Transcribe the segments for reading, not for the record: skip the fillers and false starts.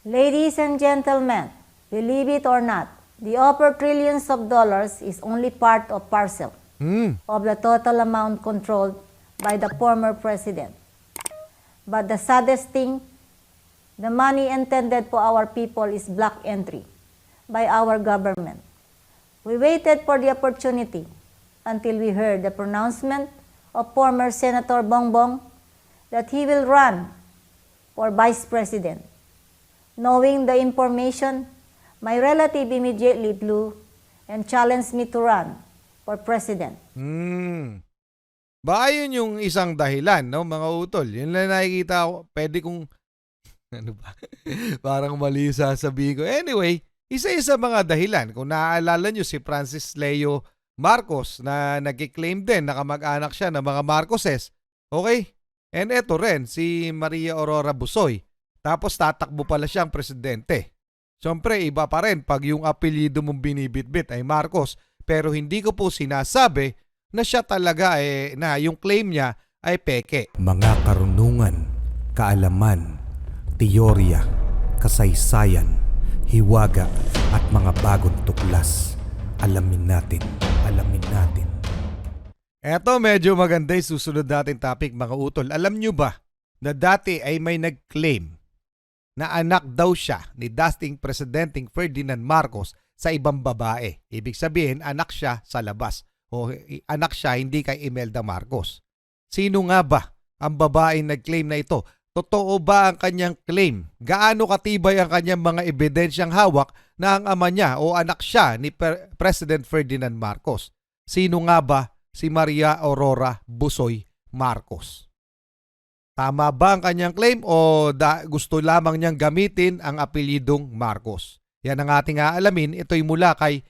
Ladies and gentlemen, believe it or not, the offered trillions of dollars is only part of parcel of the total amount controlled by the former president. But the saddest thing, the money intended for our people is black entry by our government. We waited for the opportunity until we heard the pronouncement of former Senator Bongbong that he will run for vice president. Knowing the information, my relative immediately flew and challenged me to run for president. Baka yun yung isang dahilan, no, mga utol. Yun lang nakikita ko. Pwede kong, ano ba, parang mali sasabihin ko. Anyway, isa-isa mga dahilan. Kung naaalala nyo si Francis Leo Marcos na nag-claim din na kamag-anak siya ng mga Marcoses. Okay? And eto rin, si Maria Aurora BUSOY. Tapos tatakbo pala siyang presidente. Siyempre, iba pa rin pag yung apelyido mong binibitbit ay Marcos. Pero hindi ko po sinasabi na siya talaga na yung claim niya ay peke. Mga karunungan, kaalaman, teorya, kasaysayan, hiwaga at mga bagong tuklas. Alamin natin, alamin natin. Eto medyo maganda yung susunod natin topic, mga utol. Alam nyo ba na dati ay may nag-claim na anak daw siya ni dating Presidenteng Ferdinand Marcos sa ibang babae. Ibig sabihin, anak siya sa labas. O anak siya hindi kay Imelda Marcos. Sino nga ba ang babaeng nag-claim na ito? Totoo ba ang kanyang claim? Gaano katibay ang kanyang mga ebidensyang hawak na ang ama niya o anak siya ni President Ferdinand Marcos? Sino nga ba si Maria Aurora BUSOY Marcos? Tama ba ang kanyang claim o gusto lamang niyang gamitin ang apelyidong Marcos? Yan ang ating aalamin. Ito'y mula kay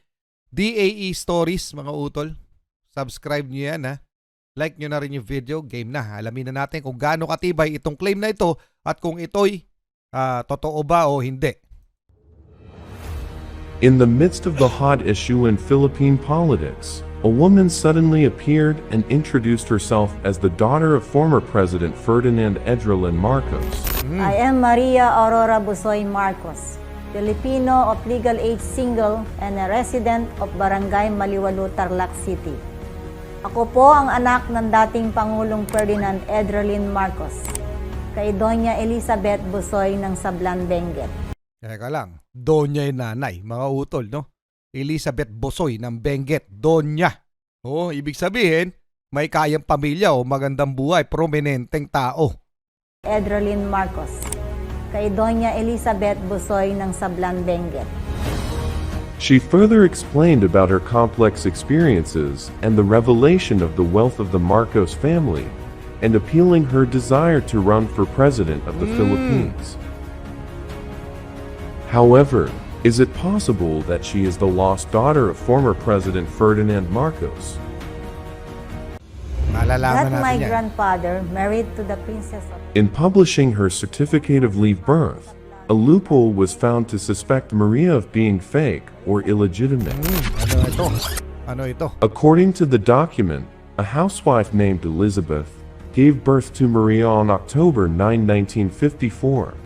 DAE Stories, mga utol. Subscribe niyo yan, ha. Like nyo na rin yung video. Game na. Alamin na natin kung gaano katibay itong claim na ito at kung ito'y totoo ba o hindi. In the midst of the hot issue in Philippine politics, a woman suddenly appeared and introduced herself as the daughter of former President Ferdinand Marcos. I am Maria Aurora BUSOY Marcos, Filipino of legal age single and a resident of Barangay Maliwalu, Tarlac City. Ako po ang anak ng dating Pangulong Ferdinand Marcos, kay Doña Elizabeth BUSOY ng Sablan, Benguet. Teka lang, Doña yung nanay, mga utol, no? Elizabeth BUSOY ng Benguet, Doña. Oh, ibig sabihin, may kayang pamilya o magandang buhay, prominenteng tao. Marcos, kay Doña Elizabeth BUSOY ng Sablan, Benguet. She further explained about her complex experiences and the revelation of the wealth of the Marcos family, and appealing her desire to run for president of the Philippines. However, is it possible that she is the lost daughter of former President Ferdinand Marcos? Malalaman That my natin yan. grandfather married to the Princess of... In publishing her certificate of leave birth, a loophole was found to suspect Maria of being fake or illegitimate. Ano ito? Ano ito? According to the document, a housewife named Elizabeth gave birth to Maria on October 9, 1954.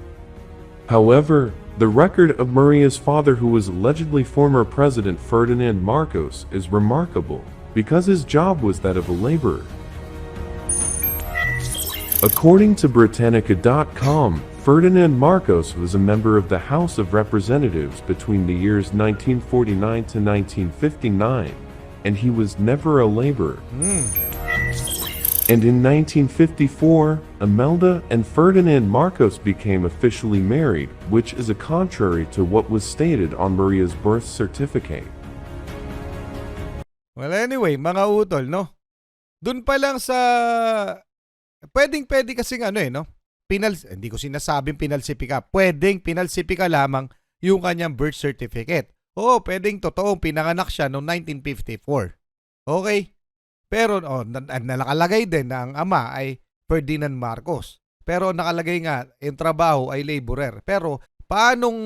However, the record of Maria's father, who was allegedly former President Ferdinand Marcos, is remarkable because his job was that of a laborer. According to Britannica.com, Ferdinand Marcos was a member of the House of Representatives between the years 1949 to 1959, and he was never a laborer. And in 1954, Imelda and Ferdinand Marcos became officially married, which is a contrary to what was stated on Maria's birth certificate. Well, anyway, mga utol, no? Doon pa lang sa... Pwedeng-pwede kasing no? Hindi ko sinasabing pinalsipika. Pwedeng pinalsipika lamang yung kanyang birth certificate. Oo, pwedeng totoong pinanganak siya noong 1954. Okay? Pero nakalagay din na ang ama ay Ferdinand Marcos. Pero nakalagay nga, yung trabaho ay laborer. Pero paanong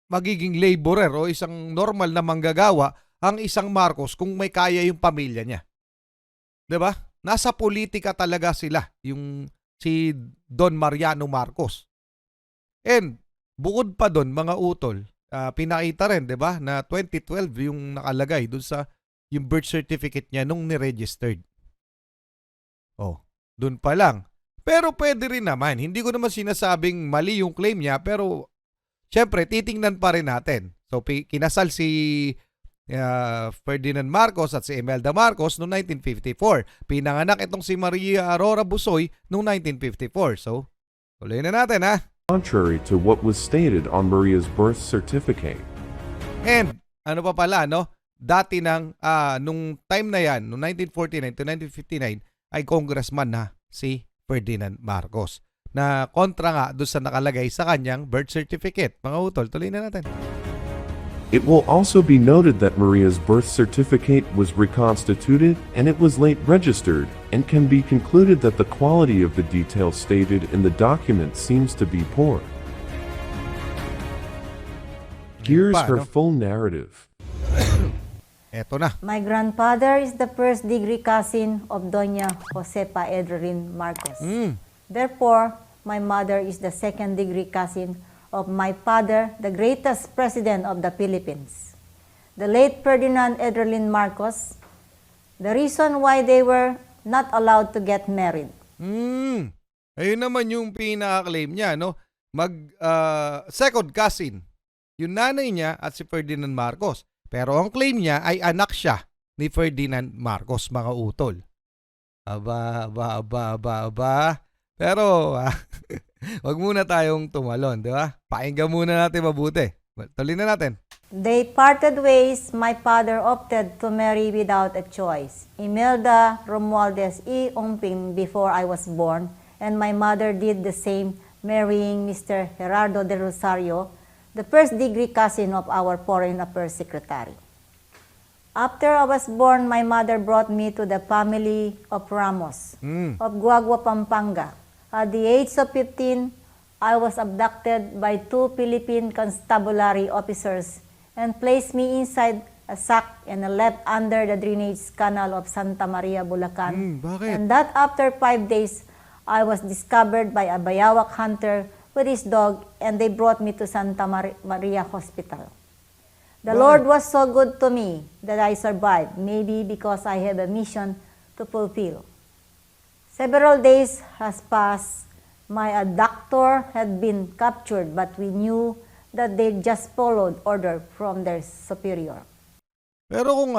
magiging laborer o isang normal na manggagawa ang isang Marcos kung may kaya yung pamilya niya? 'Di ba? Nasa politika talaga sila, yung si Don Mariano Marcos. And bukod pa doon, mga utol, pinakita rin, 'di ba, na 2012 yung nakalagay doon sa yung birth certificate niya nung ni-registered. Oh, doon pa lang. Pero pwede rin naman. Hindi ko naman sinasabing mali yung claim niya, pero syempre titingnan pa rin natin. So kinasal si Ferdinand Marcos at si Imelda Marcos noong 1954. Pinanganak itong si Maria Aurora BUSOY noong 1954. So, tuloy na natin ha. Contrary to what was stated on Maria's birth certificate. And ano pa pala, no? Dati nung time na yan, noong 1949 to 1959, ay congressman na si Ferdinand Marcos. Na kontra nga doon sa nakalagay sa kanyang birth certificate. Mga utol, tuloy na natin. It will also be noted that Maria's birth certificate was reconstituted and it was late registered, and can be concluded that the quality of the details stated in the document seems to be poor. Here's her full narrative. Eto na. My grandfather is the first-degree cousin of Doña Josefa Edrelin Marcos. Therefore, my mother is the second-degree cousin of my father, the greatest president of the Philippines, the late Ferdinand Edrelin Marcos. The reason why they were not allowed to get married. Ayun naman yung pinaka-claim niya, no? Second cousin, yung nanay niya at si Ferdinand Marcos. Pero ang claim niya ay anak siya ni Ferdinand Marcos, mga utol. Aba. Pero, wag muna tayong tumalon, di ba? Pakinggan muna natin mabuti. Tuloy na natin. They parted ways. My father opted to marry without a choice. Imelda Romualdez E. Omping before I was born, and my mother did the same, marrying Mr. Gerardo de Rosario, the first-degree cousin of our Foreign Affairs Secretary. After I was born, my mother brought me to the family of Ramos of Guagua, Pampanga. At the age of 15, I was abducted by 2 Philippine constabulary officers and placed me inside a sack and left under the drainage canal of Santa Maria, Bulacan. Bakit? And that after 5 days, I was discovered by a bayawak hunter with his dog, and they brought me to Santa Maria Hospital. The Lord was so good to me that I survived, maybe because I have a mission to fulfill. Several days has passed. My abductor had been captured, but we knew that they just followed order from their superior. Pero kung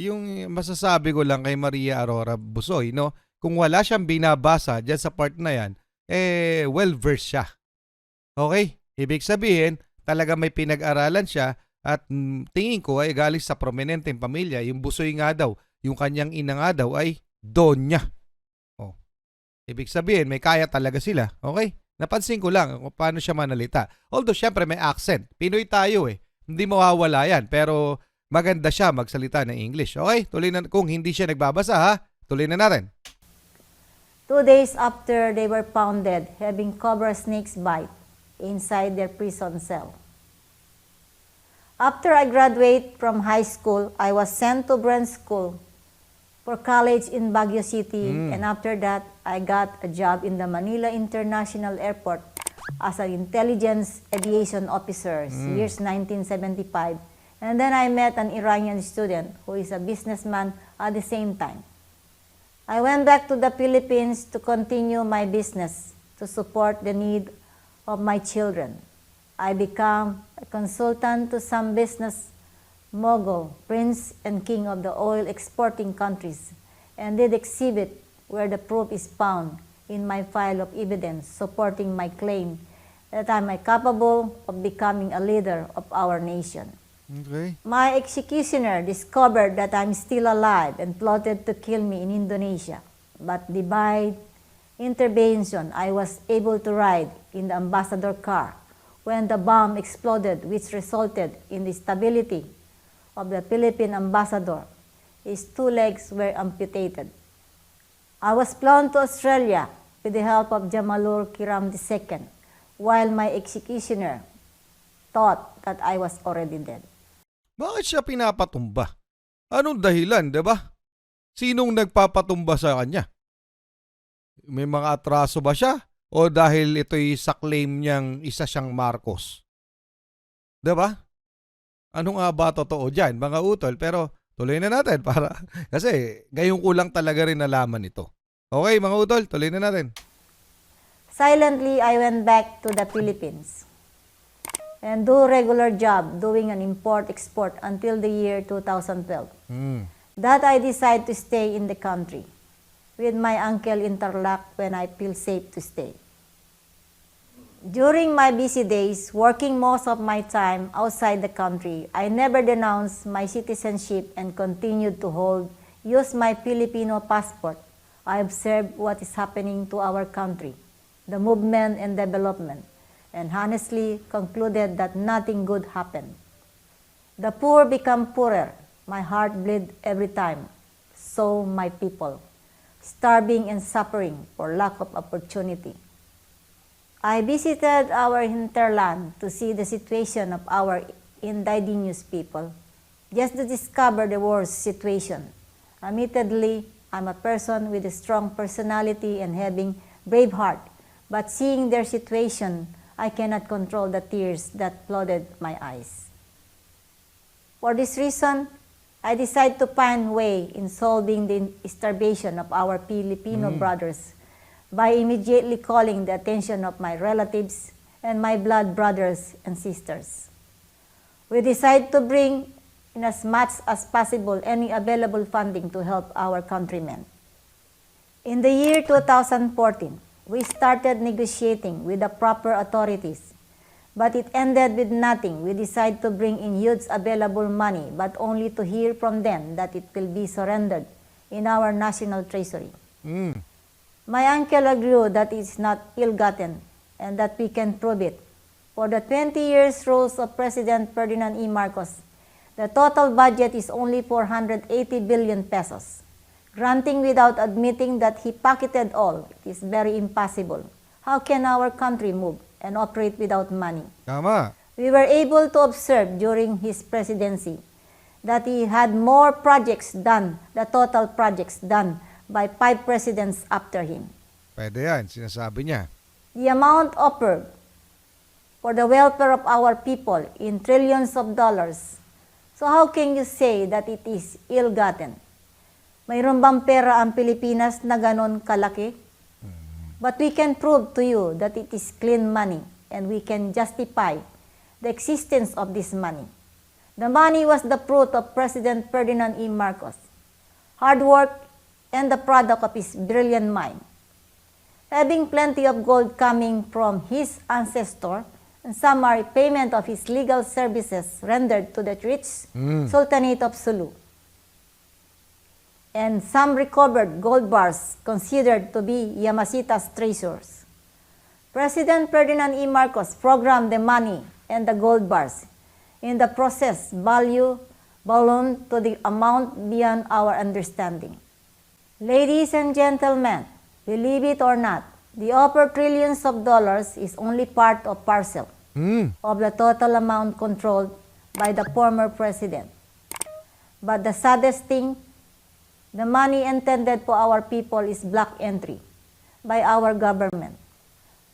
yung masasabi ko lang kay Maria Aurora BUSOY, no? Kung wala siyang binabasa dyan sa part na yan, well-versed siya. Okay? Ibig sabihin, talaga may pinag-aralan siya at tingin ko ay galing sa prominenteng pamilya. Yung BUSOY nga daw, yung kanyang ina nga daw ay donya. Oh. Ibig sabihin, may kaya talaga sila. Okay? Napansin ko lang kung paano siya manalita. Although, syempre may accent. Pinoy tayo eh. Hindi mawawala yan. Pero maganda siya magsalita ng English. Okay? Tuloy na, kung hindi siya nagbabasa ha, tuloy na natin. 2 days after they were found dead, having cobra snake's bite inside their prison cell. After I graduated from high school, I was sent to Brand School for college in Baguio City, and after that, I got a job in the Manila International Airport as an intelligence aviation officer, years 1975. And then I met an Iranian student who is a businessman at the same time. I went back to the Philippines to continue my business to support the need of my children. I became a consultant to some business mogul, prince and king of the oil exporting countries, and did exhibit where the proof is found in my file of evidence supporting my claim that I am capable of becoming a leader of our nation. Okay. My executioner discovered that I'm still alive and plotted to kill me in Indonesia. But by intervention, I was able to ride in the ambassador car when the bomb exploded, which resulted in the stability of the Philippine ambassador. His 2 legs were amputated. I was flown to Australia with the help of Jamalur Kiram II, while my executioner thought that I was already dead. Bakit siya pinapatumba? Anong dahilan, di ba? Sinong nagpapatumba sa kanya? May mga atraso ba siya? o dahil ito'y sa claim niyang isa siyang Marcos? 'Di ba? Ano nga ba totoo diyan, mga utol? Pero tuloy na natin para kasi ngayon ko lang talaga rin nalaman ito. Okay, mga utol, tuloy na natin. Silently, I went back to the Philippines and do regular job doing an import-export until the year 2012. That I decide to stay in the country with my uncle in Tarlac when I feel safe to stay. During my busy days, working most of my time outside the country, I never denounced my citizenship and continued to use my Filipino passport. I observed what is happening to our country, the movement and development, and honestly concluded that nothing good happened. The poor become poorer. My heart bleed every time. So my people, starving and suffering for lack of opportunity. I visited our hinterland to see the situation of our indigenous people, just to discover the worst situation. Admittedly, I'm a person with a strong personality and having brave heart, but seeing their situation, I cannot control the tears that flooded my eyes. For this reason, I decided to find a way in solving the starvation of our Filipino brothers by immediately calling the attention of my relatives and my blood brothers and sisters. We decided to bring in as much as possible any available funding to help our countrymen. In the year 2014, we started negotiating with the proper authorities, but it ended with nothing. We decided to bring in huge available money, but only to hear from them that it will be surrendered in our national treasury. My uncle agreed that it is not ill-gotten and that we can prove it. For the 20 years rules of President Ferdinand E. Marcos, the total budget is only 480 billion pesos. Granting without admitting that he pocketed all, it is very impossible. How can our country move and operate without money? Tama. We were able to observe during his presidency that he had more projects done, the total projects done by 5 presidents after him. Pwede yan, sinasabi niya. The amount offered for the welfare of our people in trillions of dollars. So how can you say that it is ill-gotten? Mayroon bang pera ang Pilipinas na ganon kalaki? But we can prove to you that it is clean money and we can justify the existence of this money. The money was the fruit of President Ferdinand E. Marcos. Hard work and the product of his brilliant mind. Having plenty of gold coming from his ancestor, and summary payment of his legal services rendered to the rich Sultanate of Sulu, and some recovered gold bars considered to be Yamasita's treasures. President Ferdinand E. Marcos programmed the money and the gold bars. In the process, value ballooned to the amount beyond our understanding. Ladies and gentlemen, believe it or not, the upper trillions of dollars is only part of parcel of the total amount controlled by the former president. But the saddest thing, the money intended for our people is black entry by our government.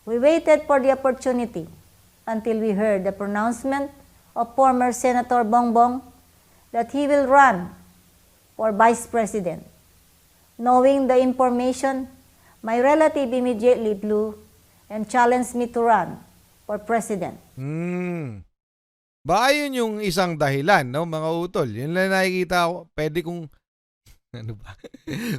We waited for the opportunity until we heard the pronouncement of former Senator Bongbong that he will run for vice president. Knowing the information, my relative immediately flew and challenged me to run for president. Baka yun yung isang dahilan, no, mga utol. Yun lang nakikita ko. Pwede kong, ano ba,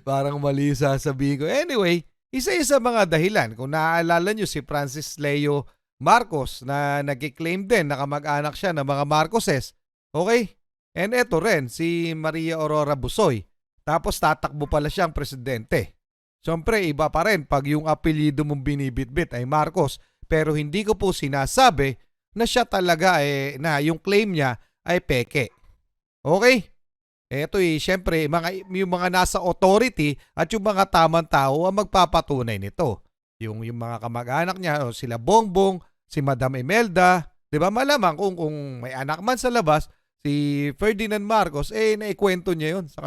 parang mali sasabihin ko. Anyway, isa-isa mga dahilan. Kung naaalala nyo si Francis Leo Marcos na nag-claim din, nakamag-anak siya ng mga Marcoses. Okay? And eto rin, si Maria Aurora BUSOY. Tapos tatakbo pala siyang presidente. Siyempre, iba pa rin pag yung apelyido mong binibitbit ay Marcos. Pero hindi ko po sinasabi na siya talaga na yung claim niya ay peke. Okay? Eto siyempre, yung mga nasa authority at yung mga tamang tao ang magpapatunay nito. Yung mga kamag-anak niya, sila Bongbong, si Madam Imelda, 'di ba? Malamang kung may anak man sa labas, si Ferdinand Marcos naikwento niya 'yon sa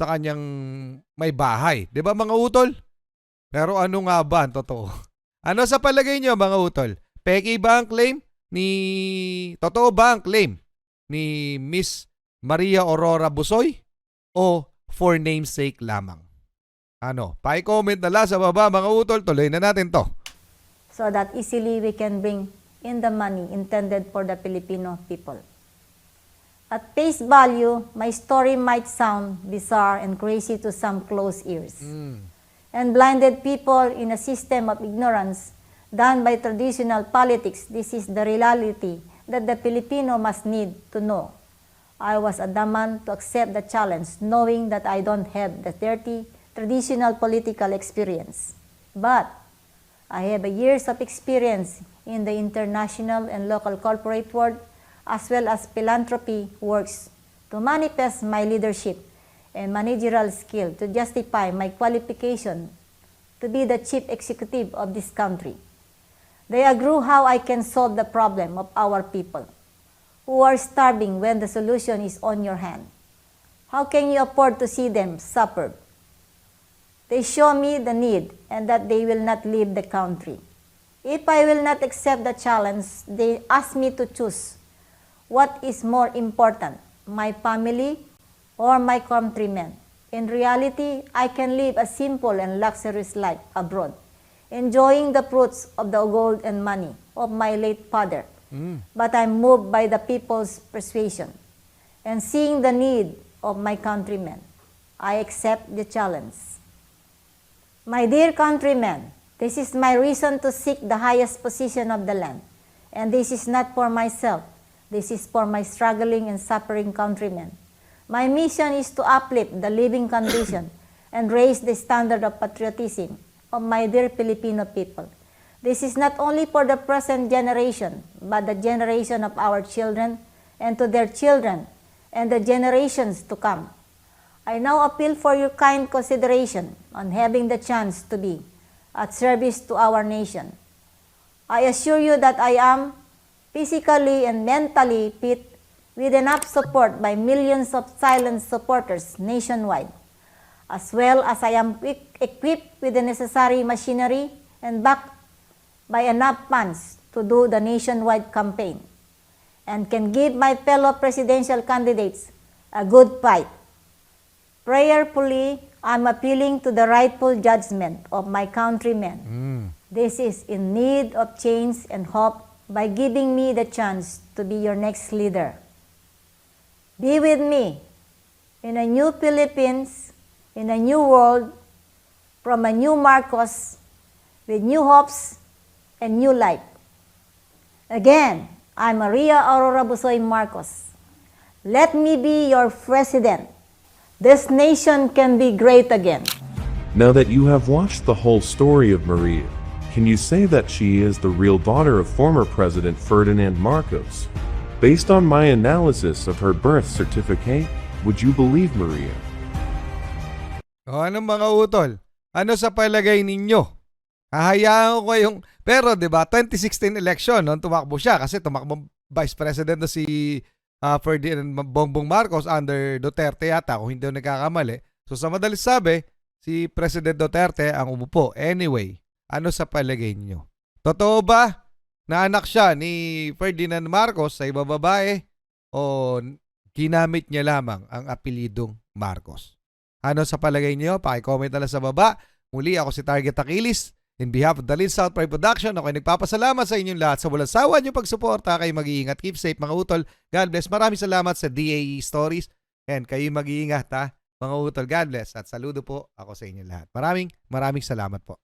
kanyang may bahay, 'di ba mga utol? Pero ano nga ba ang totoo? Ano sa palagay nyo mga utol? Peki ba ang claim ni... Totoo ba ang claim ni Miss Maria Aurora BUSOY? O for namesake lamang? Ano? Pa-comment na lang sa baba mga utol. Tuloy na natin to. so that easily we can bring in the money intended for the Filipino people. At face value, my story might sound bizarre and crazy to some closed ears. And blinded people in a system of ignorance done by traditional politics, this is the reality that the Filipino must need to know. I was adamant to accept the challenge, knowing that I don't have the 30 traditional political experience. But I have years of experience in the international and local corporate world, as well as philanthropy works, to manifest my leadership and managerial skill to justify my qualification to be the chief executive of this country. They agree how I can solve the problem of our people who are starving when the solution is on your hand. How can you afford to see them suffer? They show me the need and that they will not leave the country. If I will not accept the challenge, they ask me to choose what is more important, my family or my countrymen. In reality, I can live a simple and luxurious life abroad, enjoying the fruits of the gold and money of my late father. But I'm moved by the people's persuasion and seeing the need of my countrymen. I accept the challenge. My dear countrymen, this is my reason to seek the highest position of the land. And this is not for myself. This is for my struggling and suffering countrymen. My mission is to uplift the living condition and raise the standard of patriotism of my dear Filipino people. This is not only for the present generation, but the generation of our children and to their children and the generations to come. I now appeal for your kind consideration on having the chance to be at service to our nation. I assure you that I am physically and mentally fit with enough support by millions of silent supporters nationwide, as well as I am equipped with the necessary machinery and backed by enough funds to do the nationwide campaign, and can give my fellow presidential candidates a good fight. Prayerfully, I'm appealing to the rightful judgment of my countrymen. This is in need of change and hope by giving me the chance to be your next leader. Be with me in a new Philippines, in a new world, from a new Marcos, with new hopes and new life. Again, I'm Maria Aurora BUSOY Marcos. Let me be your president. This nation can be great again. Now that you have watched the whole story of Maria, can you say that she is the real daughter of former President Ferdinand Marcos? Based on my analysis of her birth certificate, would you believe Maria? O anong mga utol? Ano sa palagay ninyo? Hahayaan ko kayong... Pero 'di ba 2016 election, noon tumakbo siya kasi tumakbo vice president na si Ferdinand Bongbong Marcos under Duterte yata kung hindi ako nagkakamali. So sa madalis sabi, si President Duterte ang umupo. Anyway, ano sa palagay niyo? Totoo ba na anak siya ni Ferdinand Marcos sa ibang babae o ginamit niya lamang ang apelidong Marcos? Ano sa palagay niyo? Paki-comment na lang sa baba. Muli ako si Target Aquiles. In behalf of the Lin South Pride Production, ako ay nagpapasalamat sa inyong lahat sa walang sawa niyong pagsuporta. Kayo mag-iingat. Keep safe mga utol. God bless. Maraming salamat sa DAE Stories. And kayo mag-iingat ha mga utol. God bless. At saludo po ako sa inyong lahat. Maraming salamat po.